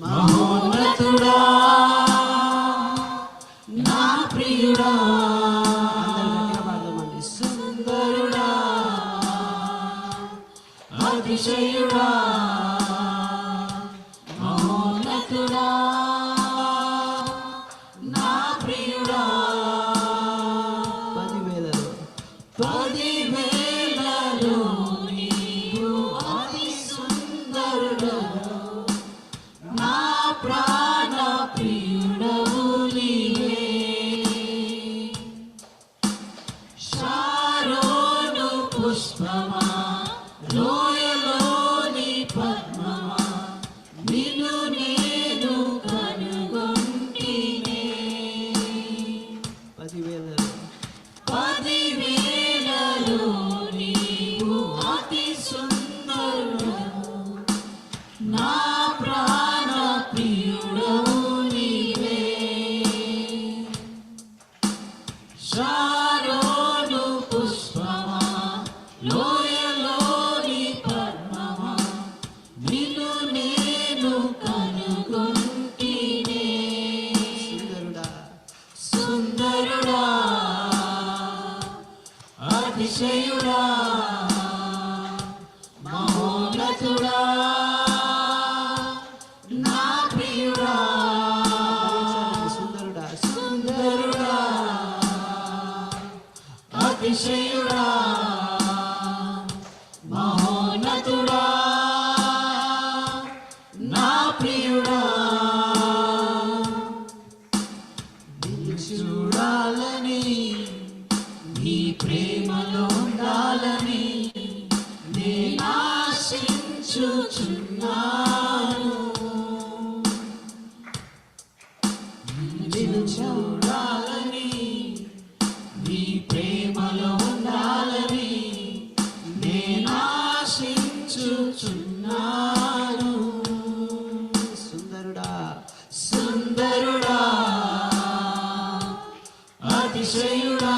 మహోన్నతుడా నా ప్రియుడా, సుందరుడా అతిశయుడా, మహోన్నతుడా నా ప్రియుడా. 10,000లో నీవు అతి సుందరుడు, నా ప్రాణ ప్రియుడవు నీవే. శారోను పుష్పమా, లోయలోని పద్మమా, నిన్ను నేను కనుగొంటినే. 10,000లో నీవు అతి సుందరుడు, నా ప్రాణ ప్రియుడవు నీవే. శారోను పుష్పమా, లోయలోని పద్మమా, నిన్ను నేను కనుగొంటినే. సుందరుడా అతిశయుడా, మహోన్నతుడా నా ప్రియుడా. సుందరుడా అతిశయుడా, మహోన్నతుడా నా ప్రియుడా. నిన్ను చూడాలని, నీ ప్రేమలో ఉండాలని నేను ఆశించుచున్నాను. నిన్ను చూడాలని, నీ ప్రేమలో ఉండాలని నేను ఆశించుచున్నాను. సుందరుడా సుందరుడా అతిశయుడా,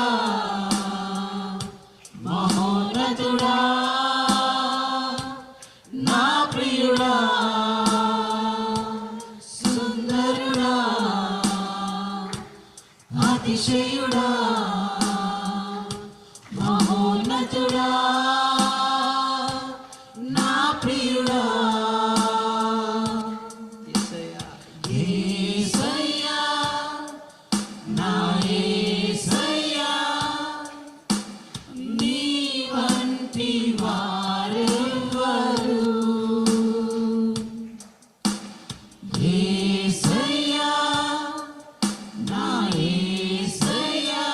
మహోన్నతుడా నా ప్రియుడా. సుందరుడా అతిశయుడా, మహోన్నతుడా నా ప్రియుడా. యేసయ్యా నా యేసయ్యా, నీ వంటి వారెవ్వరు. యేసయ్యా నా యేసయ్యా,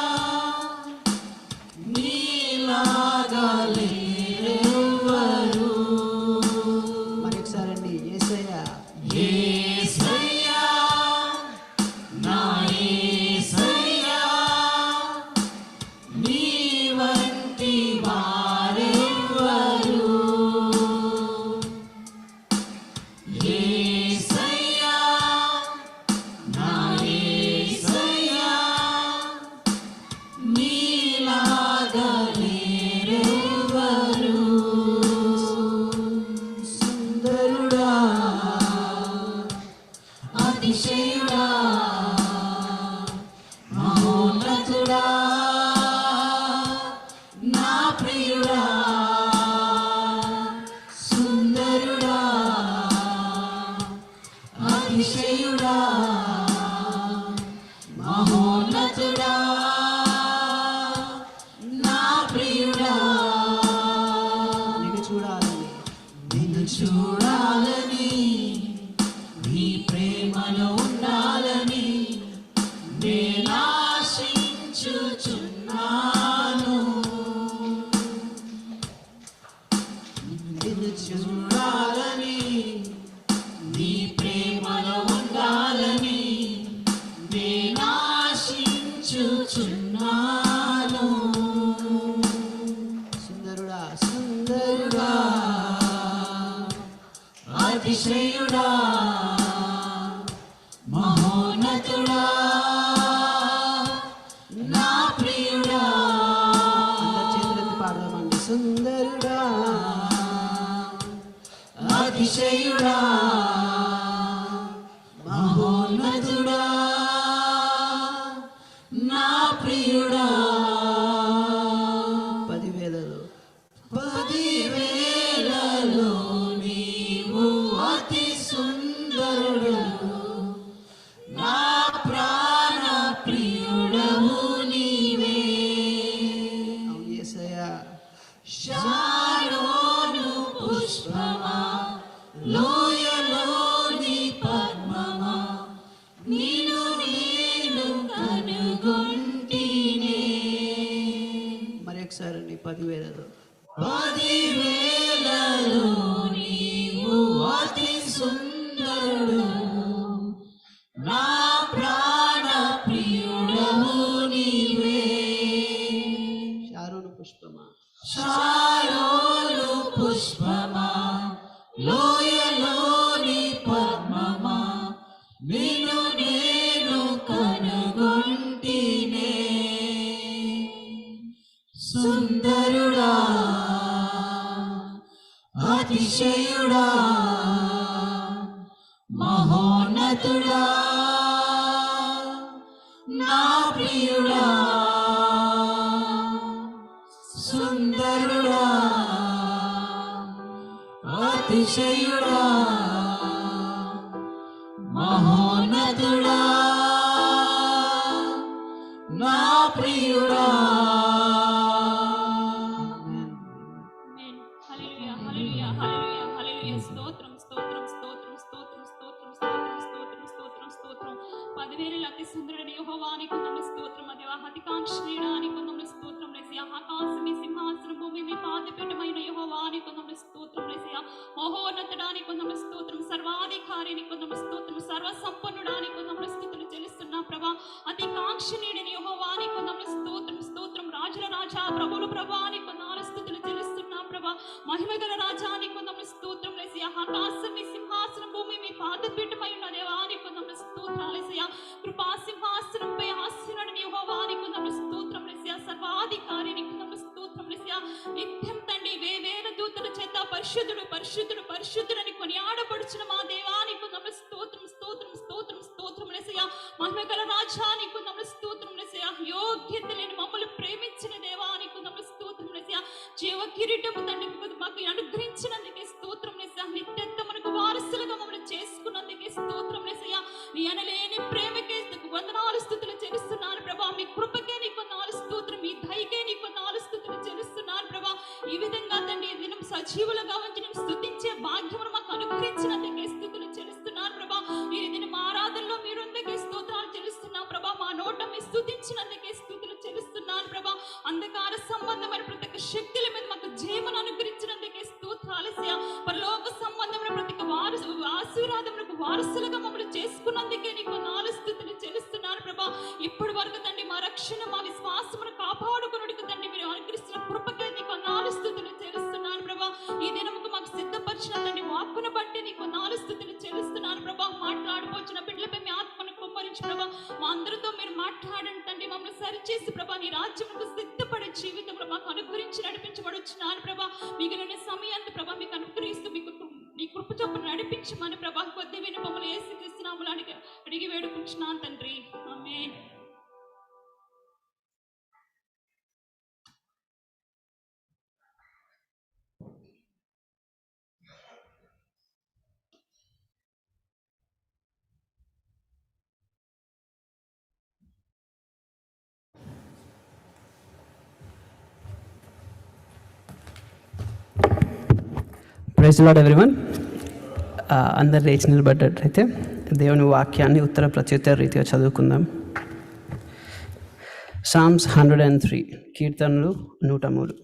10,000లో 10,000లో నీవు అతి సుందరుడు, నా ప్రాణ ప్రియుడవు నీవే. షారోను పుష్పమా, షారోను పుష్పమా, లోయలోని పద్మమా, నిన్ను నేను కనుగొంటినే. సుందరుడా, అతిశయుడా, మహోన్నతుడా, నా ప్రియుడా, సుందరుడా, అతిశయుడా, మహోన్నతుడా, నా ప్రియుడా. హల్లెలూయా హల్లెలూయా హల్లెలూయా హల్లెలూయా. స్తోత్రం స్తోత్రం స్తోత్రం స్తోత్రం స్తోత్రం స్తోత్రం స్తోత్రం స్తోత్రం స్తోత్రం. 10,000 అతి సుందరుడైన యెహోవాని కొందరు స్తోత్రం. అది అతికాంక్షణీయుడాని కొందరు స్తోత్రం. లేసియా ఆకాశం మీ సింహాసనం, భూమి మీ పాదపీఠమైన యెహోవాని కొందరు స్తోత్రం. లేసియా మహోన్నతుడాని కొందరు స్తోత్రం. సర్వాధికారిని కొందరు స్తోత్రం. సర్వ సంపన్నుడాని కొందరు స్తుతులు చెల్లిస్తున్నా ప్రభా. అతికాంక్షణీయుడైన యెహోవాని కొందరు స్తోత్రం స్తోత్రం. రాజుల రాజా, ప్రభుల ప్రభాని కొందరు స్తుతులు చెల్లిస్తున్నా ప్రభా. మహిమగల రాజాని కొందరు స్తోత్రం. లేసియా ఆకాశం మీ సింహాసనం, భూమి మీ పాదపీఠమై ఉన్న దేవాని కొందరు స్తోత్రాలు. లేసియా కృపా సింహాసనంపై ఆసీనుడైన యెహోవాని కొందరు స్తోత్రం. లేసియా సర్వాధికారిని కొందరు స్తోత్రం. లేసియా నిత్యం తండ్రి వేవేల దూతల చేత పరిశుద్ధుడు పరిశుద్ధుడు పరిశుద్ధుడని కొనియాడబడుచున్న మా దేవాని కొందరు స్తోత్రం స్తోత్రం స్తోత్రం స్తోత్రం. లేసియా మహిమగల రాజాని కొందరు స్తోత్రం. లేసియా యోగ్యత లేని మమ్మల్ని ప్రేమించిన దేవాని కొందరు స్తోత్రం. లేసియా జీవ కిరీటము తండ్రి మాకు అనుగ్రహించినందుకే స్తోత్రం. లేసియా నిత్యత్వమునకు వారసులుగా మమ్మల్ని చేసుకున్నందుకే స్తోత్రం. లేసియా నీ అనలేని ప్రేమకే వందనాలు స్తుతులు చెల్లిస్తున్నాను ప్రభా. మీ కృపకే నీకు వందనాలు స్తోత్రం. మీ దయకే నీకు వందనాలు స్తుతులు చెల్లిస్తున్నాను ప్రభా. ఈ విధంగా తండ్రి దినం సజీవులుగా ఉంచి నేను స్తుతించే భాగ్యమును మాకు అనుగ్రహించినందుకే స్తుతులు చెల్లిస్తున్నాను ప్రభా. ఈ దినం ఆరాధనలో మీరుందుకే స్తోత్రాలు చెల్లిస్తున్నా ప్రభా. మా నోట మీ స్తుతించినందుకే స్తుతులు చెల్లిస్తున్నాను ప్రభా. అంధకార సంబంధమైన ప్రతి ఒక్క శక్తుల మీద మాకు జయమును అనుగ్రహించినందుకే స్తోత్రాలు. పరలోక సంబంధమైన ప్రతి ఒక్క ఆశీర్వాదములకు వారసులుగా మమ్మల్ని చేసుకున్నందుకే నీకు నాలుగు స్తుతులు చెల్లిస్తున్నాను ప్రభా. ఇప్పటి వరకు తండ్రి మా రక్షణ మా విశ్వాసమును కాపాడుకున్నట్టుకు తండ్రి మీరు అనుగ్రహిస్తున్న కృపకే నీకు నాలుగు స్తుతులు చెల్లిస్తున్నాను ప్రభా. ఈ దినముకు మాకు సిద్ధపరిచిన తండ్రి వాక్కును బట్టి నీకు నాలుగు స్తుతులు చెల్లిస్తున్నాను ప్రభా. మాట్లాడబోచిన బిడ్డలపై మీ ఆత్మను కుమ్మరించి ప్రభా. మా అందరితో మీరు మాట్లాడండి తండ్రి. మమ్మల్ని సరిచేసి ప్రభా నీ రాజ్యముకు సిద్ధపడే జీవితంలో మాకు అనుగ్రహించి నడిపించబడుచున్నాను ప్రభా. మిగిలిన సమయాన్ని ప్రభా మీకు అనుగ్రహిస్తూ మీకు నీ కృప చొప్పున నడిపించమని ప్రభా కొద్ది విని మమ్మల్ని యేసుక్రీస్తు నామములో అడిగి వేడుకుంటున్నాను తండ్రి. ఆమేన్. Praise lord everyone. అందరు లేచి నిలబడ్డట్లయితే దేవుని వాక్యాన్ని ఉత్తర ప్రత్యుత్తర రీతిగా చదువుకుందాం. సామ్స్ 103, కీర్తనలు 103.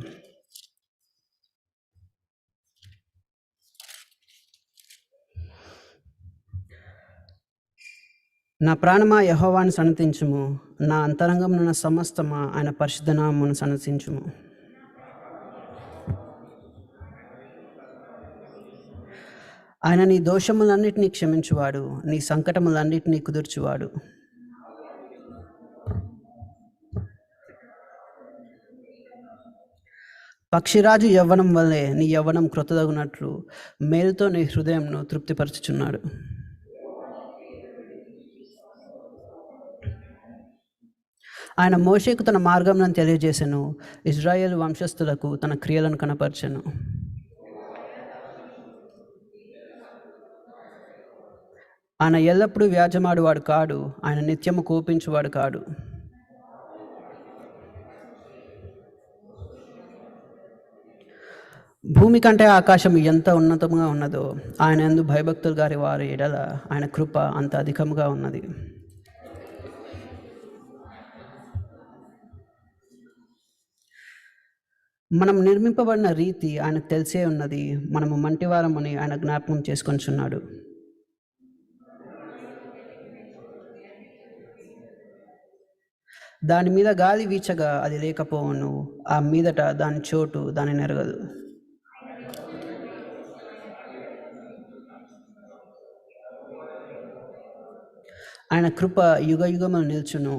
నా ప్రాణమా యెహోవాను సన్నతించుము, నా అంతరంగమున సమస్తమా ఆయన పరిశుద్ధ నామమును సన్నతించుము. ఆయన నీ దోషములన్నిటినీ క్షమించువాడు, నీ సంకటములన్నిటినీ కుదుర్చువాడు. పక్షిరాజు యవ్వనం వల్లే నీ యవ్వనం క్రొత్తదగునట్లు మేలుతో నీ హృదయంను తృప్తిపరచుచున్నాడు. ఆయన మోషేకు తన మార్గములను తెలియజేసెను, ఇజ్రాయేలు వంశస్థులకు తన క్రియలను కనపరచెను. ఆయన ఎల్లప్పుడూ వ్యాజమాడువాడు కాడు, ఆయన నిత్యము కోపించువాడు కాడు. భూమి కంటే ఆకాశం ఎంత ఉన్నతంగా ఉన్నదో ఆయన యందు భయభక్తులు గారి వారి ఎడల ఆయన కృప అంత అధికముగా ఉన్నది. మనం నిర్మింపబడిన రీతి ఆయనకు తెలిసే ఉన్నది. మనము మంటివారమని ఆయన జ్ఞాపకం చేసుకొనిచున్నాడు. దాని మీద గాలి వీచగా అది లేకపోవును, ఆ మీదట దాని చోటు దాని నెరగదు. ఆయన కృప యుగ యుగములు నిల్చును,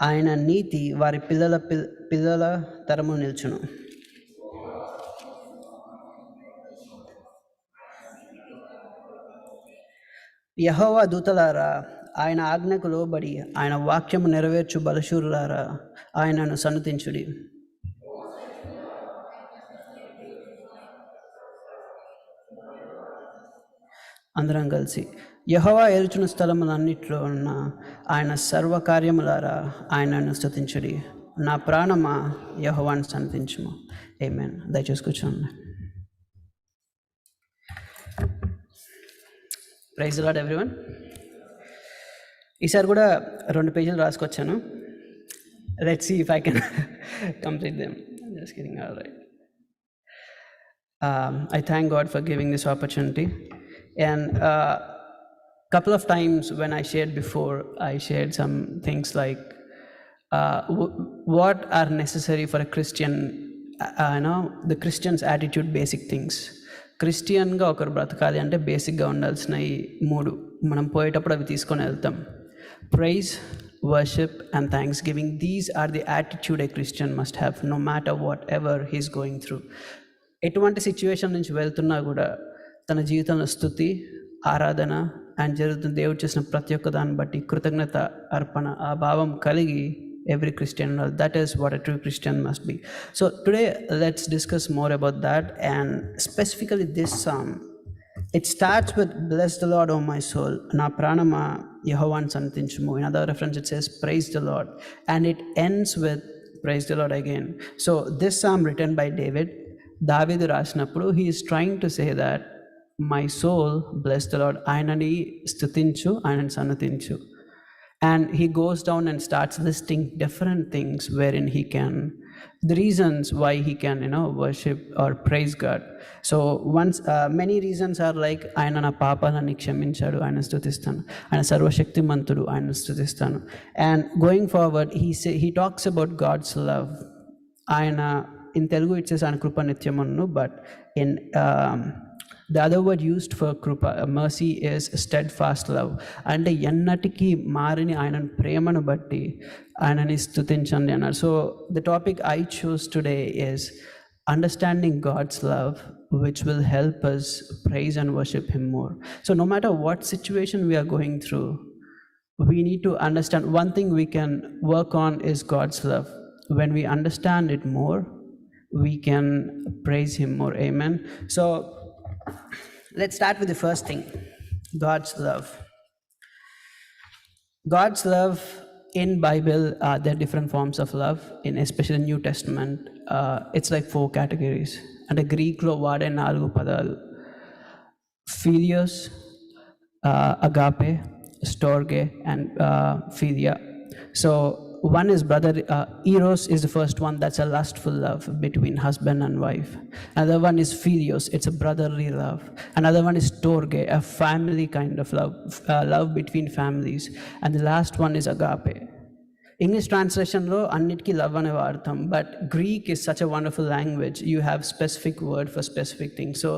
ఆయన నీతి వారి పిల్లల తరము నిల్చును. యెహోవా దూతలారా, ఆయన ఆజ్ఞకు లోబడి ఆయన వాక్యము నెరవేర్చు బలశూరులారా, ఆయనను సన్నుతించుడి. అందరం కలిసి యెహోవా ఏలుచున్న స్థలములన్నిట్లో ఉన్న ఆయన సర్వకార్యములారా ఆయనను స్తుతించుడి. నా ప్రాణమా యెహోవాను సన్నుతించుము. ఆమేన్. దయచేసి కూర్చోండి. Praise the lord everyone. ఈసారి కూడా 2 పేజీలు రాసుకొచ్చాను. Let's see if I can complete them. Just kidding. All right. I thank God for giving this opportunity. And couple of times when I shared before, I shared some things like what are necessary for a Christian, the Christian's attitude, basic things. క్రిస్టియన్గా ఒకరు బ్రతకాలి అంటే బేసిక్గా ఉండాల్సినవి 3 మనం పోయేటప్పుడు అవి తీసుకొని వెళ్తాం. Praise, worship and thanksgiving. These are the attitude a Christian must have no matter whatever he's going through. ఎటువంటి సిచ్యువేషన్ నుంచి వెళ్తున్నా కూడా తన జీవితంలో స్తుతి, ఆరాధన అండ్ జరుగుతున్న దేవుడు చేసిన ప్రతి ఒక్క దాన్ని బట్టి కృతజ్ఞత అర్పణ, ఆ భావం కలిగి every Christian, that is what a true Christian must be. So today let's discuss more about that, and specifically this psalm. It starts with bless the Lord, O my soul, na pranama Yehovan sannuthinchumu. In other reference it says praise the Lord, and it ends with praise the Lord again. So this psalm written by David రాసినప్పుడు he is trying to say that my soul bless the Lord, ఆయనని స్తుతించు, ఆయనని సన్నతించు. And he goes down and starts listing different things wherein he can, the reasons why he can, worship or praise God. So many reasons are like, ఆయన నా పాపాలని క్షమించాడు, ఆయన స్తుతిస్తాను. ఆయన సర్వశక్తిమంతుడు, ఆయన స్తుతిస్తాను. And going forward, he talks about God's love. ఆయన, in Telugu it says ఆయన కృప నిత్యమును, but in the other word used for krupa, mercy, is steadfast love. అంటే ఎన్నటికీ మారిని ఆయన ప్రేమను బట్టి ఆయనని స్తుతించండి అన్నారు. So the topic I chose today is understanding God's love, which will help us praise and worship him more. So no matter what situation we are going through, we need to understand one thing we can work on is God's love. When we understand it more, we can praise him more. Amen. So let's start with the first thing, God's love. God's love in Bible, there are different forms of love. In especially New Testament, it's like 4 categories. And Greek lo vaade 4 padalu: philios, agape, storge and philia. So one is brother, eros is the first one, that's a lustful love between husband and wife. Another one is philios, it's a brotherly love. Another one is storge, a family kind of love, love between families. And the last one is agape. English translation lo annitiki love ane vaartam, but Greek is such a wonderful language. You have specific word for specific things. So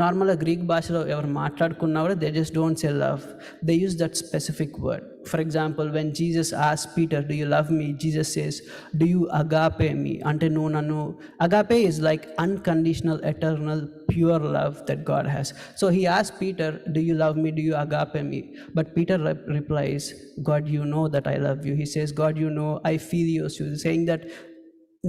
normal Greek bhashalo evaru maatladukunna they just don't say love, they use that specific word. For example, when Jesus asked Peter, do you love me? Jesus says, do you agape me? Ante no nanu. Agape is like unconditional, eternal, pure love that God has. So he asked Peter, do you love me? Do you agape me? But Peter replies, God, you know that I love you. He says, God, you know I feel you. Saying that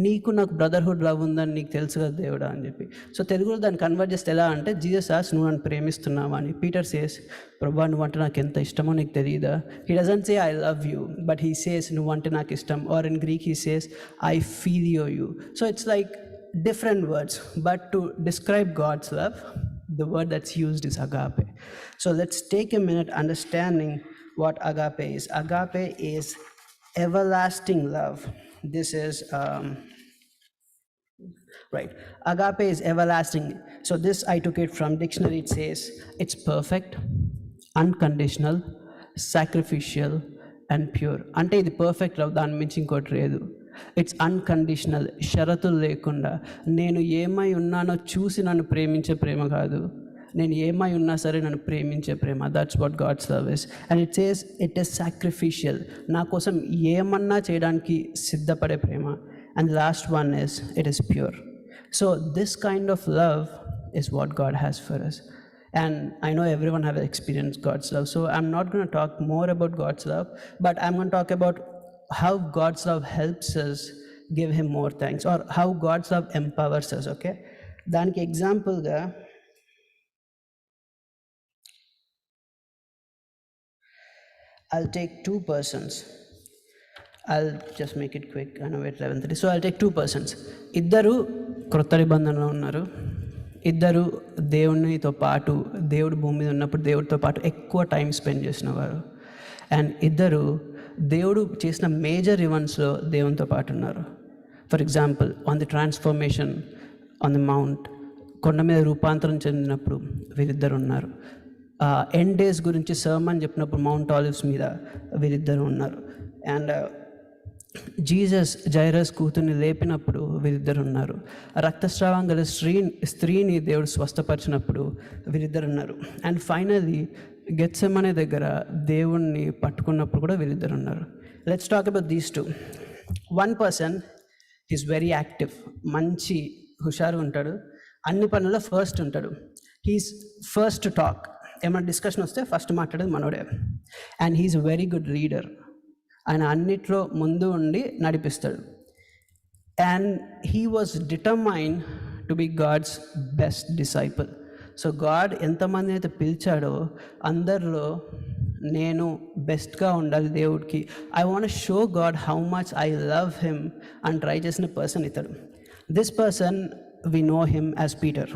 నీకు నాకు brotherhood love ఉందని నీకు తెలుసు కదా దేవుడా అని చెప్పి. So తెలుగులో దాన్ని కన్వర్ట్ చేస్తే ఎలా అంటే, జీసస్ ఆస్ నువ్వు నన్ను ప్రేమిస్తున్నావా అని. పీటర్ సేస్, ప్రభా నువ్వంటే నాకు ఎంత ఇష్టమో నీకు తెలియదా. He doesn't say I love you, but he says నువ్వంటే నాకు ఇష్టం. Or in Greek he says I feel you. So it's like different words, but to describe God's love, the word that's used is agape. So let's take a minute understanding what agape is. Agape is everlasting love. This is Right. Agape is everlasting. So this I took it from dictionary. It says it's perfect, unconditional, sacrificial and pure. అంటే ఇది perfect love, దాని మించి ఇంకోటి లేదు. It's unconditional, షరతులు లేకుండా. నేను ఏమై ఉన్నానో చూసి నన్ను ప్రేమించే ప్రేమ కాదు, నేను ఏమై ఉన్నా సరే నన్ను ప్రేమించే ప్రేమ. That's what God's love is. And it says it is sacrificial, నా కోసం ఏమన్నా చేయడానికి సిద్ధపడే ప్రేమ. And last one is it is pure. So this kind of love is what God has for us. And I know everyone have experienced God's love. So I'm not going to talk more about God's love, but I'm going to talk about how God's love helps us give him more thanks, or how God's love empowers us, okay? Daniki example ga I'll take two persons. I'll just make it quick. I know it's 11:30. So I'll take two persons. ఇద్దరు క్రొత్త నిబంధనలో ఉన్నారు. ఇద్దరు దేవునితో పాటు, దేవుడు భూమి మీద ఉన్నప్పుడు దేవుడితో పాటు ఎక్కువ టైం స్పెండ్ చేసిన వారు. అండ్ ఇద్దరు దేవుడు చేసిన మేజర్ ఈవెంట్స్లో దేవునితో పాటు ఉన్నారు. For example, on the transformation on the mount, కొండ మీద రూపాంతరం చెందినప్పుడు వీరిద్దరు ఉన్నారు. ఎండ్ డేస్ గురించి సర్మన్ చెప్పినప్పుడు మౌంట్ ఆలివ్స్ మీద వీరిద్దరు ఉన్నారు. అండ్ జీసస్ జైరస్ కూతుర్ని లేపినప్పుడు వీరిద్దరు ఉన్నారు. రక్తస్రావం గల స్త్రీని దేవుడు స్వస్థపరిచినప్పుడు వీరిద్దరు ఉన్నారు. అండ్ ఫైనలీ గెత్సెమనే దగ్గర దేవుణ్ణి పట్టుకున్నప్పుడు కూడా వీరిద్దరు ఉన్నారు. Let's talk about these two. One person is very active, మంచి హుషారుగా ఉంటాడు, అన్ని పనుల్లో ఫస్ట్ ఉంటాడు. హీస్ ఫస్ట్ టు టాక్, ఏమైనా డిస్కషన్ వస్తే ఫస్ట్ మాట్లాడేది మనోడే. And he's very good reader, ఆయన అన్నిట్లో ముందు ఉండి నడిపిస్తాడు. And he was determined to be God's best disciple. So God ఎంతమంది అయితే పిలిచాడో అందరిలో నేను బెస్ట్గా ఉండాలి దేవుడికి, I want show God how much I love him అని ట్రై చేసిన పర్సన్ ఇతడు. This person we know him as Peter.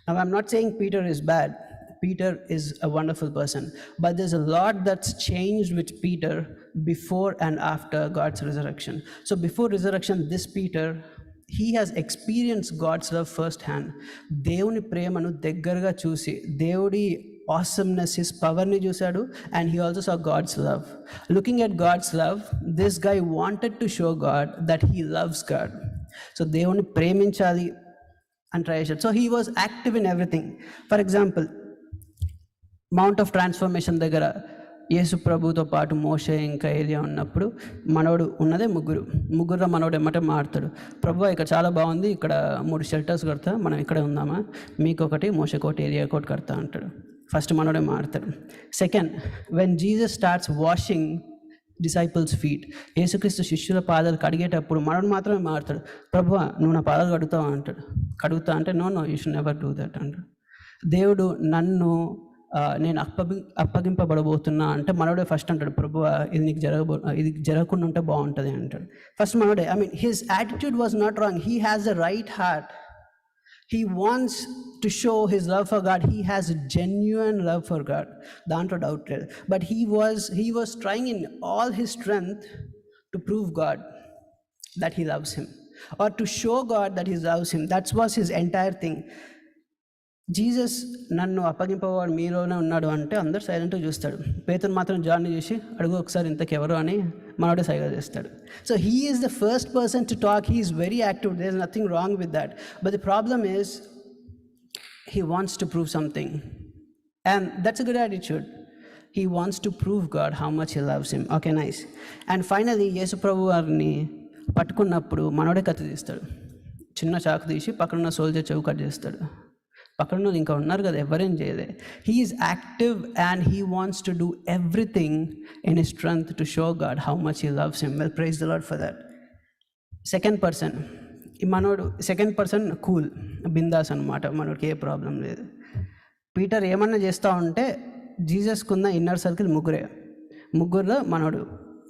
Now I'm not saying Peter is bad. Peter is a wonderful person, but there's a lot that's changed with Peter before and after God's resurrection. So before resurrection, this Peter, he has experienced God's love firsthand. దేవుని ప్రేమను దగ్గరగా చూసి, దేవుడి awesomeness, his power ni chusadu, and he also saw God's love. Looking at God's love, this guy wanted to show God that he loves God. So దేవుని ప్రేమించాలి and try it. So he was active in everything. For example, mount of transformation దగ్గర యేసు ప్రభుతో పాటు మోషే ఇంకా ఏలియా ఉన్నప్పుడు మనోడు ఉన్నదే ముగ్గురులో మనోడు ఎమ్మటే మారుతాడు. ప్రభు ఇక్కడ చాలా బాగుంది, ఇక్కడ 3 షెల్టర్స్ కడతా, మనం ఇక్కడే ఉందామా, మీకొకటి మోషేకోటి ఏలియాకోటి కడతా అంటాడు. ఫస్ట్ మనోడే మారుతాడు. Second, when Jesus starts washing disciples feet, యేసుక్రీస్తు శిష్యుల పాదాలు కడిగేటప్పుడు మనోడు మాత్రమే మారుతాడు. ప్రభు నువ్వు నా పాదాలు కడుగుతావా అంటాడు. కడుగుతా అంటే no you should never do that అంటాడు. దేవుడు నన్ను నేను అప్పగింపబడబోతున్నా అంటే మనోడే ఫస్ట్ అంటాడు, ప్రభు ఇది జరగకుండా ఉంటే బాగుంటుంది అంటాడు. ఫస్ట్ మనోడే. I mean his attitude was not wrong. He has a right heart. He wants to show his love for God. He has a genuine love for God. Dantro doubt. But he was trying in all his strength to prove God that he loves him, or to show God that he loves him. That was his entire thing. Jesus నన్ను అప్పగింపవాడు మీలోనే ఉన్నాడు అంటే అందరు సైలెంట్గా చూస్తాడు. పేతురు మాత్రం జాన్ని చూసి అడుగు ఒకసారి ఇంతకెవరు అని మనోడే సైగా చేస్తాడు. So he is the first person to talk. He is very active. There is nothing wrong with that. But the problem is he wants to prove something, and that's a good attitude. He wants to prove God how much he loves him. Okay, nice. And finally Yesu ప్రభు వారిని పట్టుకున్నప్పుడు మనోడే కత్తి తీస్తాడు. చిన్న చాకు తీసి పక్కనున్న సోల్జర్ చెవు కట్ చేస్తాడు. పక్కన ఇంకా ఉన్నారు కదా, ఎవరేం చేయలే. He is active and he wants to do everything in his strength to show God how much he loves him. Well, praise the Lord for that. Second person cool, బిందాస్ అనమాట. మనోడికి ఏ ప్రాబ్లం లేదు. పీటర్ ఏమన్నా చేస్తూ ఉంటే జీసస్కున్న inner circle ముగ్గురులో మనోడు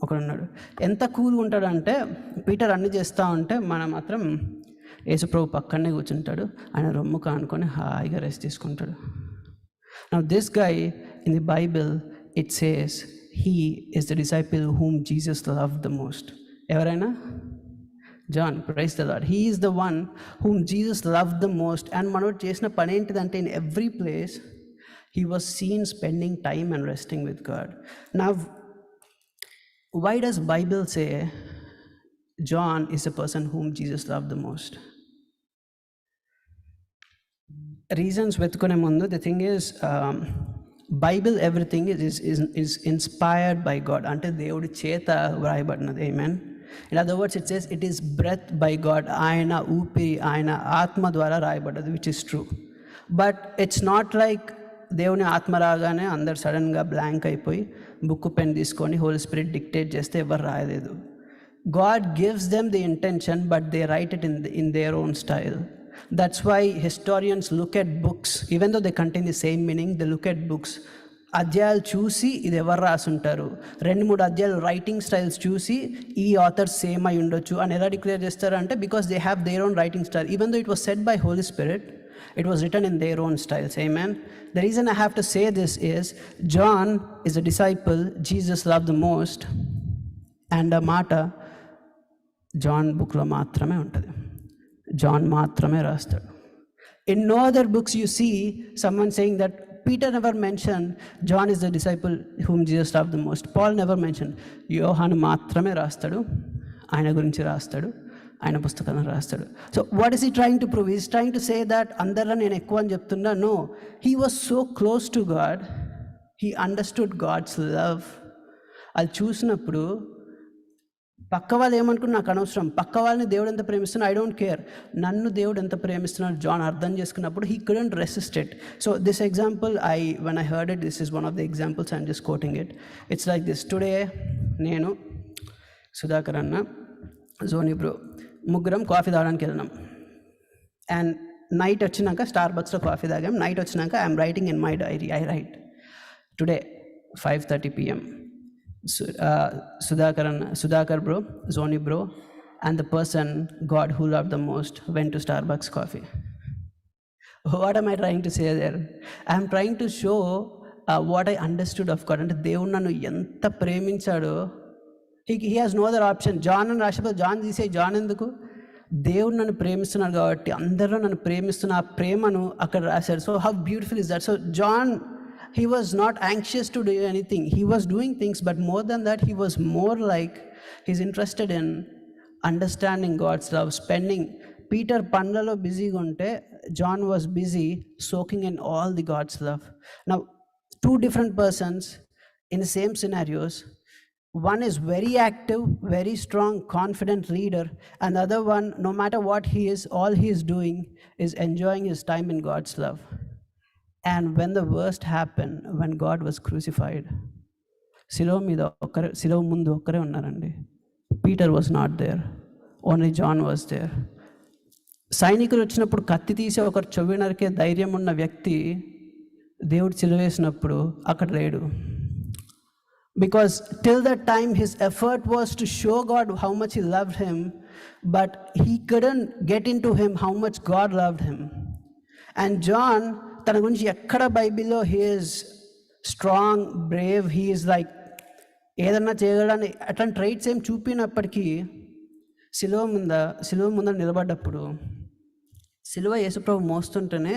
ఒకడున్నాడు. ఎంత కూల్గా ఉంటాడంటే పీటర్ అన్నీ చేస్తూ ఉంటే మనం మాత్రం యేసుప్రభు పక్కనే కూర్చుంటాడు, ఆయన రొమ్ము కానుకొని హాయిగా రెస్ట్ తీసుకుంటాడు. Now this guy in the Bible it says he is the disciple whom Jesus loved the most. ఎవరైనా John, praise the Lord. He is the one whom Jesus loved the most. And మనోడు చేసిన పని ఏంటిదంటే in every place he was seen spending time and resting with God. Now, why does Bible say John is the person whom Jesus loved the most? Reasons వెతుకునే ముందు the thing is Bible everything is inspired by God. అంటే దేవుడి చేత వ్రాయబడినది. Amen. In other words, it says it is breath by God. ఆయన ఊపిరి, ఆయన ఆత్మ ద్వారా రాయబడ్డది, which is true. But it's not like దేవుని ఆత్మ రాగానే అందరు సడన్గా బ్లాంక్ అయిపోయి బుక్ పెన్ తీసుకొని హోలీ స్పిరిట్ డిక్టేట్ చేస్తే ఎవరు రాయలేదు. God gives them the intention, but they write it in their own style. That's why historians look at books, even though they contain the same meaning, they look at books. అధ్యాయాలు చూసి ఇది ఎవరు రాసుంటారు, 2-3 అధ్యాయాలు writing styles చూసి ఈ author same అయి ఉండొచ్చు అని ఎలా డిక్లేర్ చేస్తారు అంటే because they have their own writing style. Even though it was said by Holy Spirit, it was written in their own styles. Amen. The reason I have to say this is John is a disciple Jesus loved the most, and a మాట John బుక్లో మాత్రమే ఉంటుంది. John మాత్రమే రాస్తాడు. In no other books you see someone saying that Peter never mentioned John is the disciple whom Jesus loved the most. Paul never mentioned. యోహాను మాత్రమే రాస్తాడు, ఆయన గురించి రాస్తాడు, ఆయన పుస్తకాలను రాస్తాడు. So what is he trying to prove? Is trying to say that అందరిలో నేను ఎక్కువ అని చెప్తున్నా? No, he was so close to God, he understood God's love. అది చూసినప్పుడు పక్క వాళ్ళు ఏమనుకున్నా నాకు అనవసరం, పక్క వాళ్ళని దేవుడు ఎంత ప్రేమిస్తున్నా ఐ డోంట్ కేర్, నన్ను దేవుడు ఎంత ప్రేమిస్తున్నాడు జాన్ అర్థం చేసుకున్నప్పుడు he couldn't resist it. So this example when I heard it, this is one of the examples, I'm just quoting it. It's like this. Today నేను, సుధాకర్ అన్న, జోనీ బ్రో ముగ్గురం కాఫీ తాగడానికి వెళ్ళినాం. అండ్ నైట్ వచ్చినాక స్టార్బక్స్లో కాఫీ తాగాం. నైట్ వచ్చినాక I'm writing in my diary, I write today 5:30 PM. Sudhakar bro, Zoni bro, and the person God who loved the most went to Starbucks coffee. What am I trying to say there? I am trying to show what I understood of God. అంటే దేవుడు నన్ను ఎంత ప్రేమించాడో, he has no other option. John అని రాసినప్పుడు John తీసే, John ఎందుకు? దేవుడు నన్ను ప్రేమిస్తున్నాడు కాబట్టి అందరూ నన్ను ప్రేమిస్తున్న ఆ ప్రేమను అక్కడ రాశాడు. So how beautiful is that? So John, he was not anxious to do anything. He was doing things, but more than that, he was more like he's interested in understanding God's love, spending. Peter panలలో బిజీగా ఉంటే John was busy soaking in all the God's love. Now, two different persons in the same scenarios. One is very active, very strong, confident reader, and the other one, no matter what he is, all he is doing is enjoying his time in God's love. And when the worst happened, when God was crucified, శిలువ ముందు ఒక్కరే ఉన్నారండి. Peter was not there, only John was there. సైనికులు వచ్చినప్పుడు కత్తి తీసి ఒకరు చెవి నరికే ధైర్యం ఉన్న వ్యక్తి దేవుడు శిలువ వేసినప్పుడు అక్కడ లేడు. Because till that time his effort was to show God how much he loved him, but he couldn't get into him how much God loved him. And John, తన గురించి ఎక్కడ బైబిల్లో he is strong, Brave, he is like ఏదన్నా చేయగలని అట్లాంటి ట్రైట్స్ ఏం చూపినప్పటికీ శిలువ ముందర నిలబడ్డప్పుడు శిలువ యేసుప్రభు మోస్తుంటేనే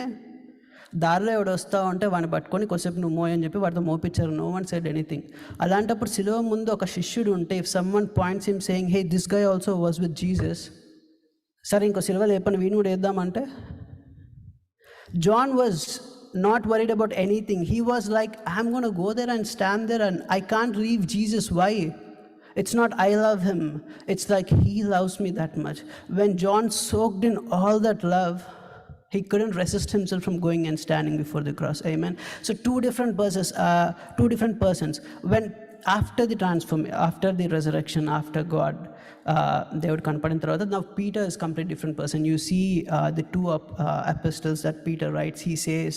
దారిలో ఎవడు వస్తావు అంటే వాడిని పట్టుకొని కొద్దిసేపు నువ్వు మోయని చెప్పి వాడితో మోపించారు. No one said anything. అలాంటప్పుడు శిలువ ముందు ఒక శిష్యుడు ఉంటే, if someone points him saying hey this guy also was with Jesus, సరే ఇంకో శిలువ లేపని వీణు కూడా వేద్దామంటే, John was not worried about anything. He was like, I'm going to go there and stand there and I can't leave Jesus. Why? It's not I love him. It's like he loves me that much. When John soaked in all that love, he couldn't resist himself from going and standing before the cross. Amen. So two different persons. When after the transformation, after the resurrection, after God, దేవుడు కనపడిన తర్వాత now Peter is completely different person. You see the two epistles that Peter writes. He says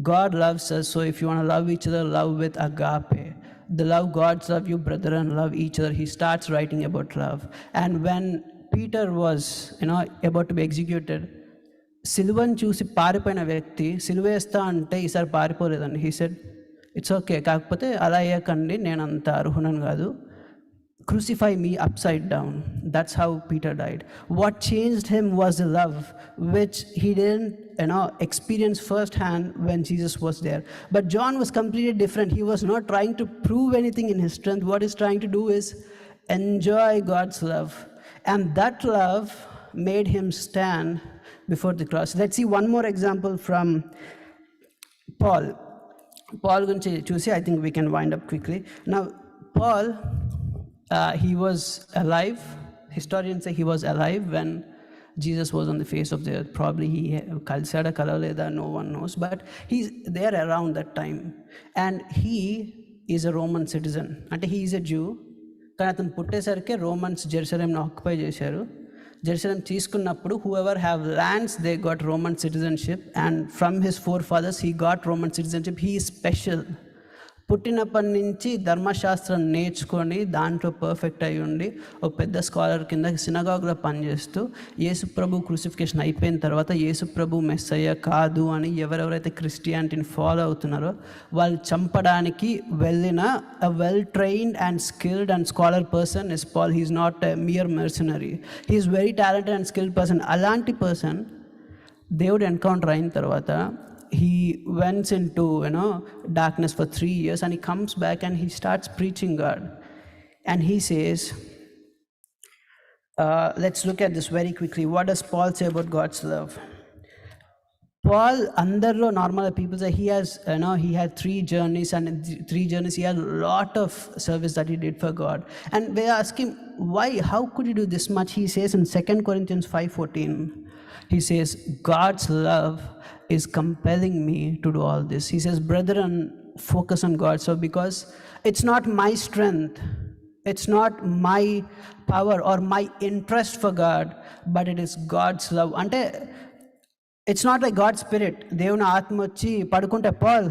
God loves us, so if you want to love each other, love with agape. The love God's love you, brethren, love each other. He starts writing about love. And when Peter was about to be executed, సిలువను చూసి పారిపోయిన వ్యక్తి సిలువ వేస్తా అంటే ఈసారి పారిపోలేదండి. He said it's okay, కాకపోతే అలా అయ్యాకండి, నేను అంత అర్హునని కాదు, crucify me upside down. That's how Peter died. What changed him was the love, which he didn't experience firsthand when Jesus was there. But John was completely different. He was not trying to prove anything in his strength. What he's trying to do is enjoy God's love, and that love made him stand before the cross. Let's see one more example from Paul గురించి చూసి I think we can wind up quickly. Now Paul, he was alive. Historians say he was alive when Jesus was on the face of the earth. Probably he kalsada kalaleda, no one knows, but he's there around that time, and he is a Roman citizen. అంటే he is a Jew, కానీ అతను పుట్టేసరికి Romans జెరూసలేంని occupy చేశారు. Jerusalem తీసుకున్నప్పుడు whoever have lands, they got Roman citizenship, and from his forefathers he got Roman citizenship. He is special. పుట్టినప్పటి నుంచి ధర్మశాస్త్రం నేర్చుకొని దాంట్లో పర్ఫెక్ట్ అయి ఉండి ఒక పెద్ద స్కాలర్ కింద సినగాగ్లో పనిచేస్తూ యేసుప్రభు క్రూసిఫికేషన్ అయిపోయిన తర్వాత యేసుప్రభు మెస్సయ్య కాదు అని ఎవరెవరైతే క్రిస్టియానిటీని ఫాలో అవుతున్నారో వాళ్ళు చంపడానికి వెళ్ళిన a well trained and skilled and scholar person is Paul. He is not a mere mercenary. He is very talented and skilled person. అలాంటి పర్సన్ దేవుడు ఎన్కౌంటర్ అయిన తర్వాత he went into darkness for 3 years, and he comes back and he starts preaching God, and he says, let's look at this very quickly. What does Paul say about God's love? Paul, andarlo normal people say he has he had 3 journeys, and in 3 journeys he had a lot of service that he did for God, and they ask him, why, how could you do this much? He says in 2 Corinthians 5:14, he says, God's love is compelling me to do all this. He says, brethren, focus on God. So because it's not my strength, it's not my power or my interest for God, but it is God's love. Ante it's not like God's spirit, దేవుని ఆత్మ వచ్చి పడుకుంటే Paul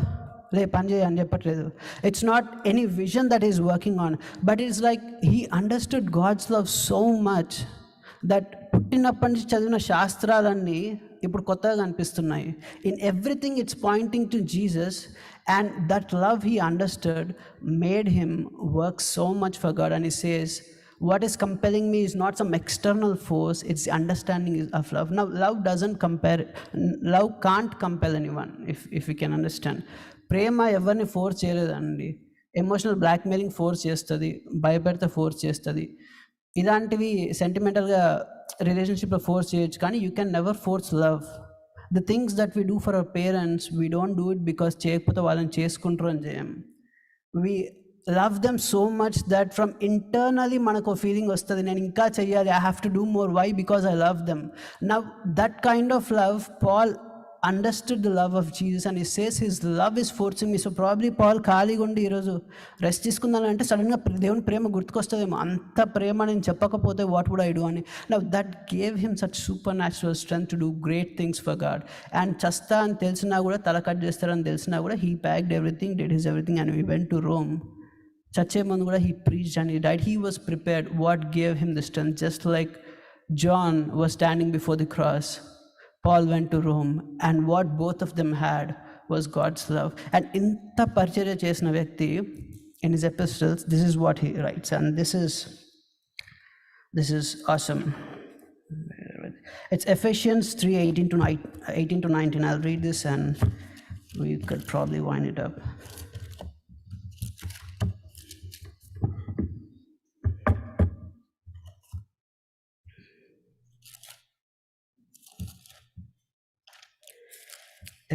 లే పని చేయ అని చెప్పట్లేదు. It's not any vision that he's working on, but it's like he understood God's love so much that పుట్టినప్పటి నుంచి చదివిన శాస్త్రాలన్నీ ఇప్పుడు కొత్తగా కనిపిస్తున్నాయి. In everything it's pointing to Jesus, and that love he understood made him work so much for God. And he says, what is compelling me is not some external force, it's the understanding of love. Now love doesn't compare, love can't compel anyone, if we can understand. ప్రేమ ఎవరిని force చేయలేదండి. Emotional blackmailing force చేస్తుంది, భయపెడితే force చేస్తుంది, ఇలాంటివి సెంటిమెంటల్గా రిలేషన్షిప్లో force చేయొచ్చు, కానీ you can never force love. The things that we do for our parents, we don't do it because చేయకపోతే వాళ్ళని చేసుకుంటారు అని చేయం. We love them so much that from internally మనకు ఫీలింగ్ వస్తుంది, నేను ఇంకా చెయ్యాలి, I have to do more. Why? Because I love them. Now that kind of love, Paul understood the love of Jesus, and he says his love is forcing me. So probably Paul ఖాళీగా ఉండి ఈరోజు rest తీసుకుందాను అంటే సడన్గా దేవుని ప్రేమ గుర్తుకొస్తుందేమో, అంత ప్రేమ నేను చెప్పకపోతే what would I do అని. Now that gave him such supernatural strength to do great things for God. And చస్తా అని తెలిసినా కూడా, తల కట్ చేస్తారని తెలిసినా కూడా, he packed everything, did his everything, and we went to Rome. చచ్చే ముందు కూడా he preached and he died. He was prepared. What gave him the strength? Just like John was standing before the cross, Paul went to Rome, and what both of them had was God's love. And inta పరిచర్య చేసిన వ్యక్తి, in his epistles, this is what he writes, and this is awesome. It's Ephesians 3:18 to 19. I'll read this and we could probably wind it up.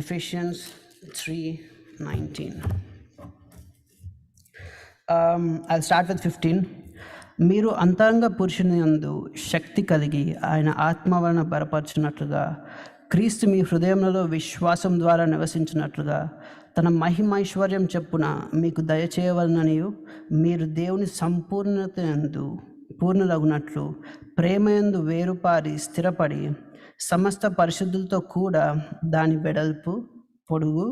Ephesians 3:19. I'll start with 15. మీరు అంతరంగ పురుషుని యందు శక్తి కలిగి ఆయన ఆత్మ వలన బలపరచున్నట్లుగా, క్రీస్తు మీ హృదయములలో విశ్వాసం ద్వారా నివసించినట్లుగా, తన మహిమైశ్వర్యం చెప్పున మీకు దయచేయవలననియు, మీరు దేవుని సంపూర్ణత యందు పూర్ణులగునట్లు ప్రేమయందు వేరుపారి స్థిరపడి, సమస్త పరిశుద్ధులతో కూడా దాని వెడల్పు, పొడుగు,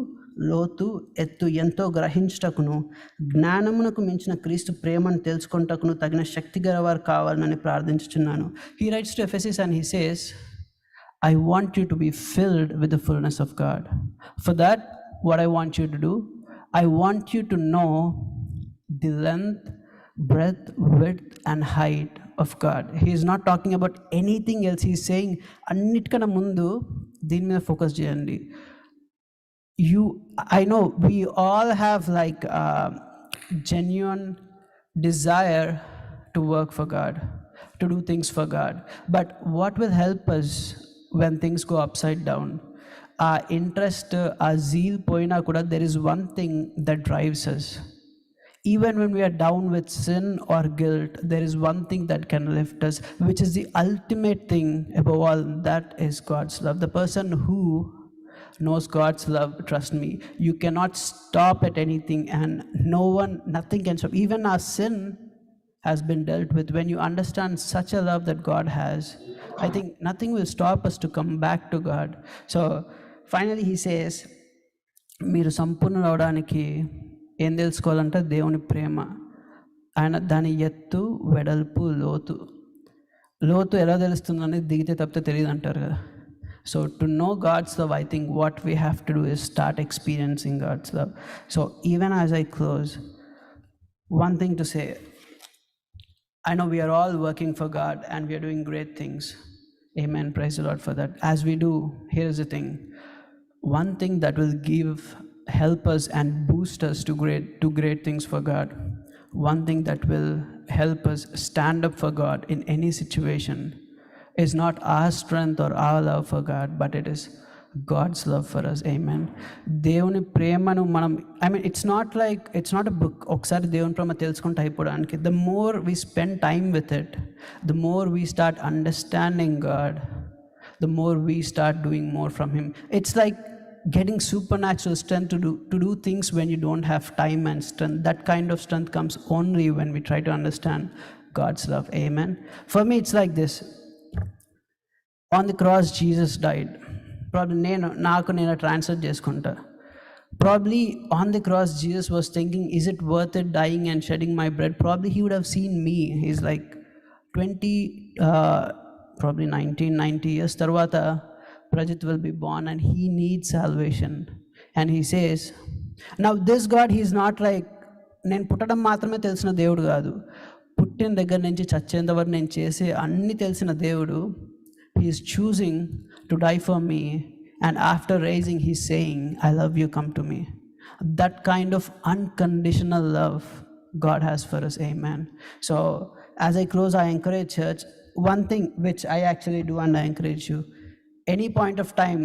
లోతు, ఎత్తు ఎంతో గ్రహించుటకును, జ్ఞానమునకు మించిన క్రీస్తు ప్రేమను తెలుసుకొనుటకును తగిన శక్తి గలవారు కావాలని ప్రార్థించుచున్నాను. He writes to Ephesus and he says, I want you to be filled with the fullness of God. For that, what I want you to do, I want you to know the length, breadth, width, and height of God. He is not talking about anything else. He's saying, అన్నిటికన్నా ముందు దీని మీద focus చేయండి. I know we all have like genuine desire to work for God, to do things for God. But what will help us when things go upside down? Our interest, our zeal poina kuda, there is one thing that drives us. Even when we are down with sin or guilt, there is one thing that can lift us, which is the ultimate thing above all, that is God's love. The person who knows God's love, trust me, you cannot stop at anything, and nothing can stop. Even our sin has been dealt with. When you understand such a love that God has, I think nothing will stop us to come back to God. So finally he says, మీరు సంపూర్ణ అవడానికి ఏం తెలుసుకోవాలంటే దేవుని ప్రేమ, ఆయన దాని ఎత్తు, వెడల్పు, లోతు ఎలా తెలుస్తుందని దిగితే తప్పితే తెలియదు అంటారు కదా. So to know God's love, I think what we have to do is start experiencing God's love. So even as I close, one thing to say, I know we are all working for God and we are doing great things. Amen. Praise the Lord for that. As we do, here is the thing. One thing that will help us and boost us to great things for God. One thing that will help us stand up for God in any situation is not our strength or our love for God, but it is God's love for us. Amen. దేవుని ప్రేమను మనం, it's not a book. ఒకసారి దేవుని ప్రేమ తెలుసుకుంటే అయిపోవడానికి, the more we spend time with it, the more we start understanding God, the more we start doing more from Him. It's like getting supernatural strength to do things when you don't have time and strength. That kind of strength comes only when we try to understand God's love. Amen. For me, it's like this. On the cross, Jesus died. Probably నేను translate చేసుకుంటా. Probably on the cross, Jesus was thinking, is it worth it dying and shedding my blood? Probably he would have seen me. He's like 90 years tarvata Prajit will be born and he needs salvation. And he says, now this God, he's not like, నేను పుట్టడం మాత్రమే తెలిసిన దేవుడు కాదు, పుట్టిన దగ్గర నుంచి చచ్చేంత వరకు నేను చేసే అన్ని తెలిసిన దేవుడు. He is choosing to die for me, and after raising, he's saying, I love you, come to me. That kind of unconditional love God has for us. Amen. So as I close, I encourage church, one thing which I actually do, and I encourage you, any point of time,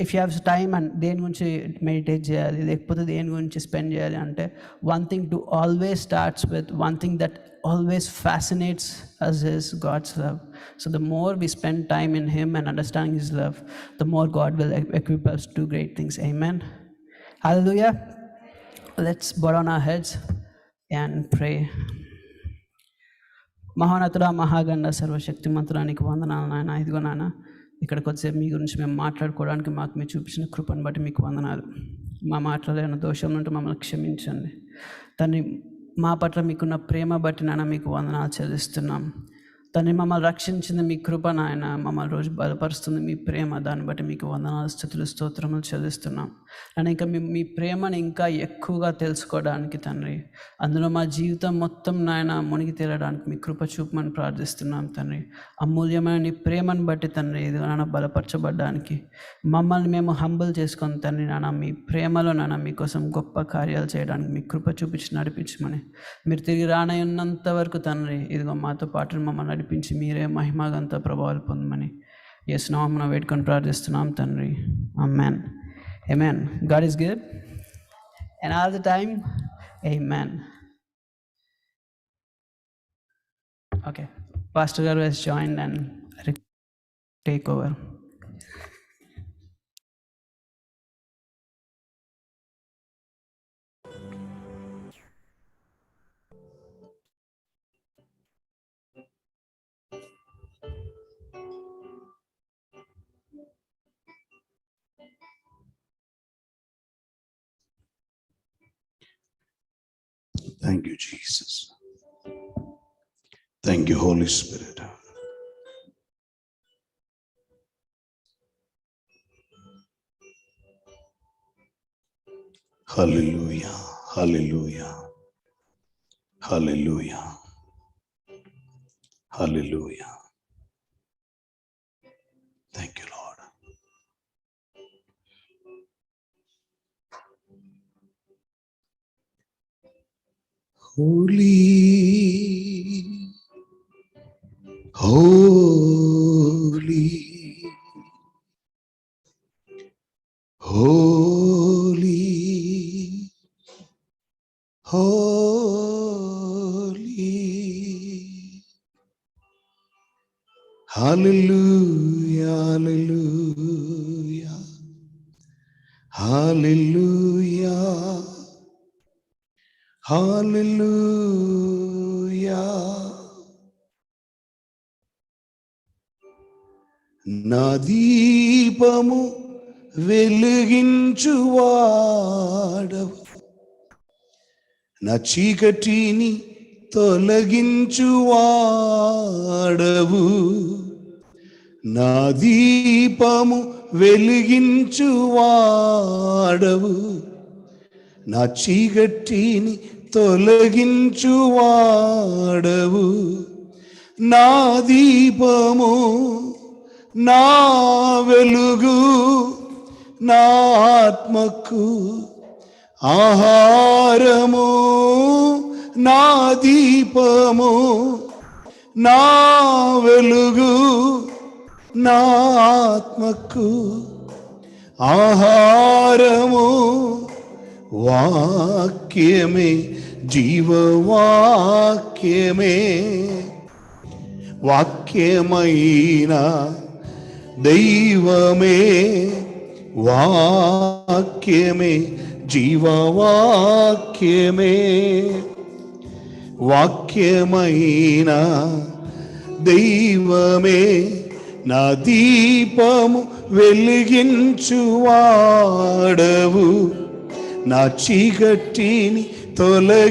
if you have time and దేని గురించి meditate చేయాలి, లేకపోతే దేని గురించి spend చేయాలి అంటే, one thing to always starts with, one thing that always fascinates us is God's love. So the more we spend time in Him and understanding His love, the more God will equip us to do great things. Amen. Hallelujah. Let's bow down our heads and pray. మహోన్నతుడా, మహాగండ, సర్వశక్తిమంతుడా, నీకు వందనాలు నాయన. ఇదిగో నాన్న, ఇక్కడ కొద్దిసేపు మీ గురించి మేము మాట్లాడుకోవడానికి మాకు మీరు చూపించిన కృపను బట్టి మీకు వందనాలు. మా మాటలో ఏమైనా దోషం ఉంటే మమ్మల్ని క్షమించండి తండ్రి. మా పట్ల మీకున్న ప్రేమ బట్టి నాన్న మీకు వందనాలు చెల్లిస్తున్నాం తండ్రి. మమ్మల్ని రక్షించింది మీ కృప నాయన, మమ్మల్ని రోజు బలపరుస్తుంది మీ ప్రేమ, దాన్ని బట్టి మీకు వందనాలు, స్తుతులు, స్తోత్రములు చెల్లిస్తున్నాం. అండ్ ఇంకా మీ ప్రేమను ఇంకా ఎక్కువగా తెలుసుకోవడానికి తండ్రి, అందులో మా జీవితం మొత్తం నాయన మునిగి తేలడానికి మీ కృప చూపమని ప్రార్థిస్తున్నాం తండ్రి. అమూల్యమైన నీ ప్రేమను బట్టి తండ్రి, ఇది నాన్న బలపరచబడ్డానికి మమ్మల్ని మేము హంబుల్ చేసుకొని తండ్రి నాన్న, మీ ప్రేమలో నాన్న మీకోసం గొప్ప కార్యాలు చేయడానికి మీ కృప చూపించి నడిపించమని, మీరు తిరిగి రానయ్యున్నంత వరకు తండ్రి ఇదిగో మాతో పాటు మమ్మల్ని నడిపించి మీరే మహిమగంత ప్రభావాలు పొందమని యేసు నామమున వేడుకొని ప్రార్థిస్తున్నాం తండ్రి. ఆమేన్. Amen. God is good and all the time. Amen. Okay, Pastor Garu has joined and take over. Thank you, Jesus. Thank you, Holy Spirit. Hallelujah. Hallelujah. Hallelujah. Hallelujah. Thank you, Lord. Holy, holy, holy, holy. Hallelujah, hallelujah, hallelujah, hallelujah. నా దీపము వెలిగించువాడవు, నా చీకటిని తొలగించువాడవు. నా దీపము వెలిగించువాడవు, నా చీకటిని తొలగించువాడవు. నా దీపము, నా వెలుగు, నా ఆత్మకు ఆహారము. నా దీపము, నా వెలుగు, నా ఆత్మకు ఆహారము. వాక్యమే, జీవవాక్యమే, వాక్యమైన దైవమే. వాక్యమే, జీవవాక్యమే, వాక్యమైన దైవమే. నా దీపము వెలిగించువాడవు, నా చీకటిని తొలగించువాడవు.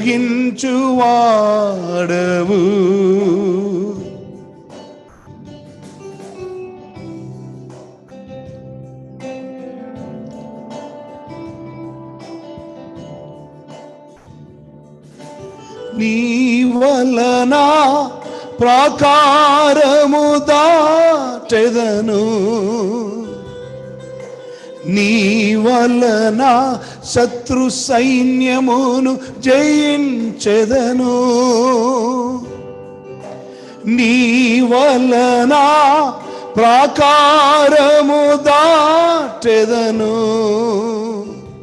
నీ వలన ప్రాకారము దాటెదను, నీ వలన శత్రు సైన్యమును జయించెదను. నీ వలన ప్రాకారము దాటెదను,